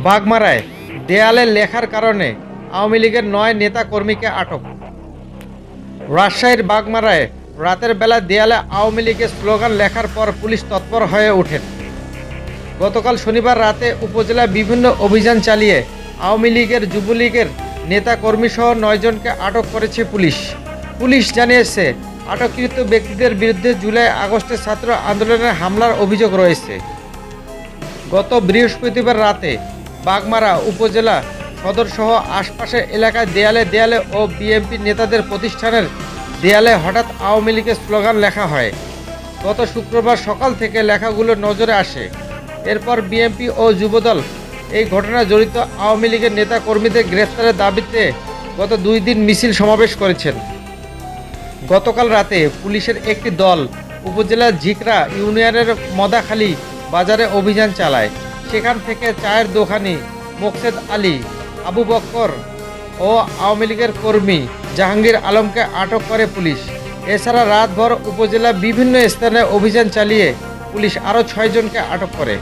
বাগমারায় দেয়ালে লেখার কারণে আওয়ামী লীগের ৯ নেতা কর্মীকে আটক। রাজশাহীর বাগমারায় রাতের বেলা দেয়ালে আওয়ামী লীগের স্লোগান লেখার পর পুলিশ তৎপর হয়ে ওঠেন। গতকাল শনিবার রাতে উপজেলায় বিভিন্ন অভিযান চালিয়ে আওয়ামী লীগের যুবলীগের নেতা কর্মীসহ ৯ জনকে আটক করেছে পুলিশ। পুলিশ জানিয়েছে আটককৃত ব্যক্তিদের বিরুদ্ধে জুলাই আগস্টে ছাত্র আন্দোলনের হামলার অভিযোগ রয়েছে। গত বৃহস্পতিবার রাতে বাগমারা উপজেলা সদরসহ আশপাশের এলাকায় দেয়ালে দেয়ালে ও বিএনপি নেতাদের প্রতিষ্ঠানের দেয়ালে হঠাৎ আওয়ামী লীগের স্লোগান লেখা হয়। গত শুক্রবার সকাল থেকে লেখাগুলো নজরে আসে। এরপর বিএনপি ও যুবদল এই ঘটনায় জড়িত আওয়ামী লীগের নেতা কর্মীদের গ্রেফতারের দাবিতে গত 2 দিন মিছিল সমাবেশ করেছেন। গতকাল রাতে পুলিশের একটি দল উপজেলার ঝিকরা ইউনিয়নের মদাখালী বাজারে অভিযান চালায়। সেখান থেকে চায়ের দোকানি মোকসেদ আলী, আবু বক্কর ও আওয়ামী লীগের কর্মী জাহাঙ্গীর আলমকে আটক করে পুলিশ। এছাড়া রাতভর উপজেলার বিভিন্ন স্থানে অভিযান চালিয়ে পুলিশ আরও 6 জনকে আটক করে।